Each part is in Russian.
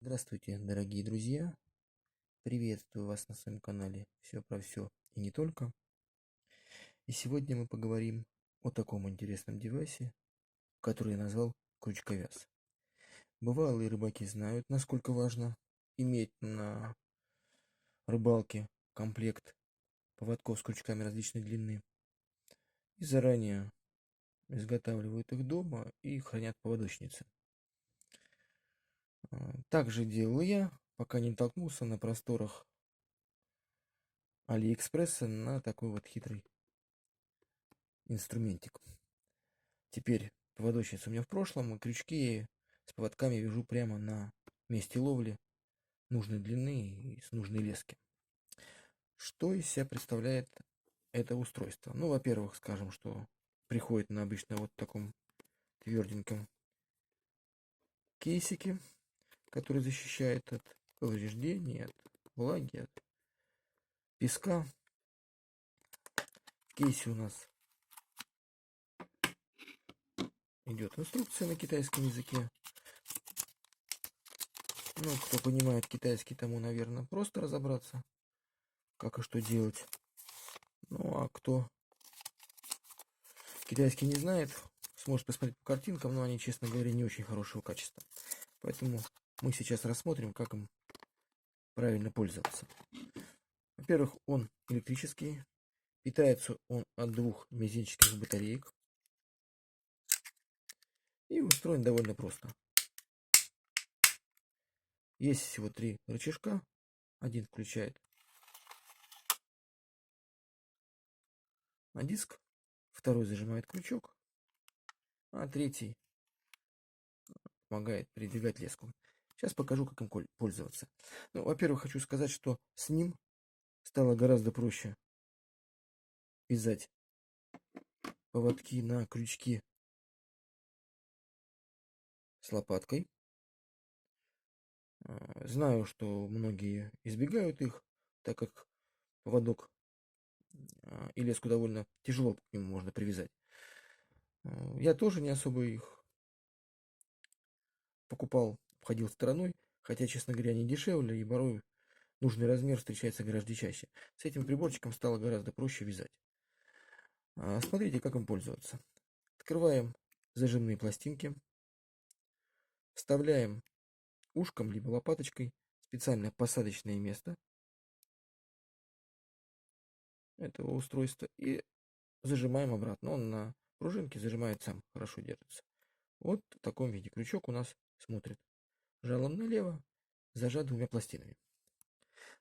Здравствуйте, дорогие друзья! Приветствую вас на своем канале «Все про все и не только». И сегодня мы поговорим о таком интересном девайсе, который я назвал крючковяз. Бывалые рыбаки знают, насколько важно иметь на рыбалке комплект поводков с крючками различной длины. И заранее изготавливают их дома и хранят в поводочнице. Так же делал и я, пока не натолкнулся на просторах Алиэкспресса на такой вот хитрый инструментик. Теперь поводочница у меня в прошлом, и крючки с поводками вяжу прямо на месте ловли нужной длины и с нужной лески. Что из себя представляет это устройство? Ну, во-первых, скажем, что приходит на обычно вот таком тверденьком кейсике, который защищает от повреждений, от влаги, от песка. В кейсе у нас идет инструкция на китайском языке. Ну, кто понимает китайский, тому, наверное, просто разобраться, как и что делать. Ну, а кто китайский не знает, сможет посмотреть по картинкам, но они, честно говоря, не очень хорошего качества. Поэтому мы сейчас рассмотрим, как им правильно пользоваться. Во-первых, он электрический. Питается он от двух мизинчиковых батареек. И устроен довольно просто. Есть всего 3 рычажка. Один включает на диск, второй зажимает крючок, а третий помогает передвигать леску. Сейчас покажу, как им пользоваться. Ну, во-первых, хочу сказать, что с ним стало гораздо проще вязать поводки на крючки с лопаткой. Знаю, что многие избегают их, так как поводок и леску довольно тяжело к нему можно привязать. Я тоже не особо их покупал, обходил стороной, хотя, честно говоря, они дешевле, и порой нужный размер встречается гораздо чаще. С этим приборчиком стало гораздо проще вязать. Смотрите, как им пользоваться. Открываем зажимные пластинки, вставляем ушком либо лопаточкой специальное посадочное место этого устройства и зажимаем обратно. Он на пружинке зажимает сам, хорошо держится. Вот в таком виде крючок у нас смотрит. Жалом налево, зажат двумя пластинами.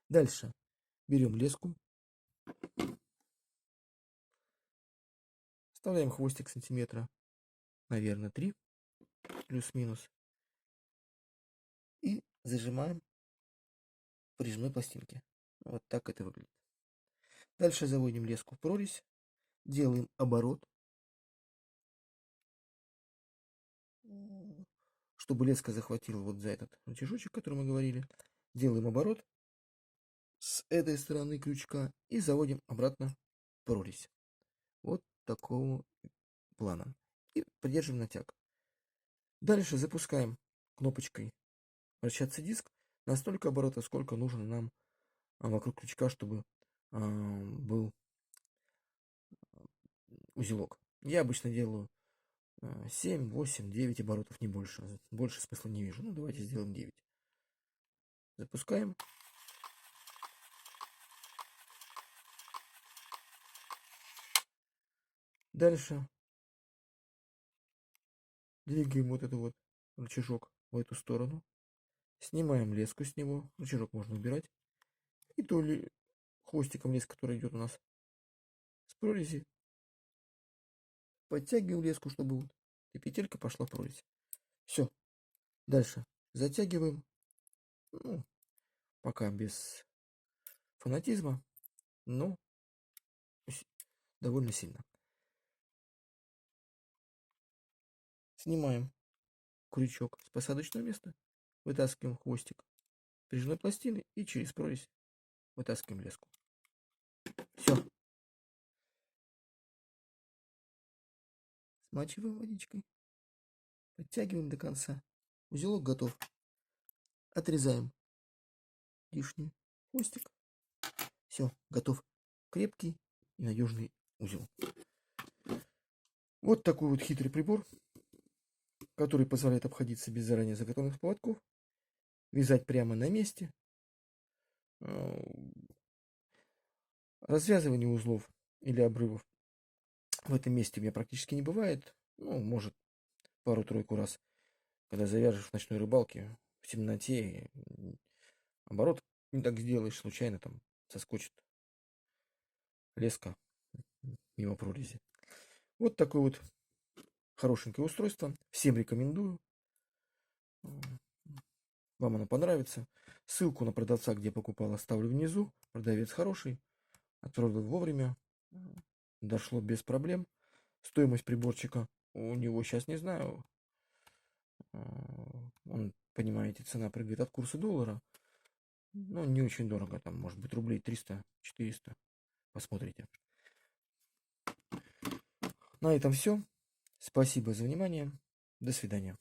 Дальше берем леску, вставляем хвостик сантиметра, наверное, 3, плюс-минус, и зажимаем прижимной пластинки. Вот так это выглядит. Дальше заводим леску в прорезь, делаем оборот, чтобы леска захватила вот за этот рычажочек, о котором мы говорили. Делаем оборот с этой стороны крючка и заводим обратно в прорезь. Вот такого плана. И придерживаем натяг. Дальше запускаем кнопочкой вращаться диск на столько оборотов, сколько нужно нам вокруг крючка, чтобы был узелок. Я обычно делаю 7, 8, 9 оборотов, не больше. Больше смысла не вижу. Ну, давайте сделаем 9. Запускаем. Дальше двигаем вот этот вот рычажок в эту сторону. Снимаем леску с него. Рычажок можно убирать. И то ли хвостиком леска, который идет у нас с прорези, подтягиваем леску, чтобы вот и петелька пошла в прорезь. Все. Дальше затягиваем. Ну, пока без фанатизма, но довольно сильно. Снимаем крючок с посадочного места, вытаскиваем хвостик прижимной пластины и через прорезь вытаскиваем леску. Все. Смачиваем водичкой, подтягиваем до конца. Узелок готов. отрезаем лишний хвостик. Все, готов крепкий и надежный узел. Вот такой вот хитрый прибор, который позволяет обходиться без заранее заготовленных поводков, вязать прямо на месте. Развязывание узлов или обрывов в этом месте у меня практически не бывает. Ну, может, пару-тройку раз, когда завяжешь в ночной рыбалке в темноте, оборот не так сделаешь, случайно там соскочит леска мимо прорези. Вот такое вот хорошенькое устройство. Всем рекомендую. Вам оно понравится. Ссылку на продавца, где покупал, оставлю внизу. Продавец хороший. Отправил вовремя. Дошло без проблем. Стоимость приборчика у него сейчас не знаю. Он, понимаете, цена прыгает от курса доллара. Но не очень дорого. Там может быть рублей 300-400. Посмотрите. На этом все. Спасибо за внимание. До свидания.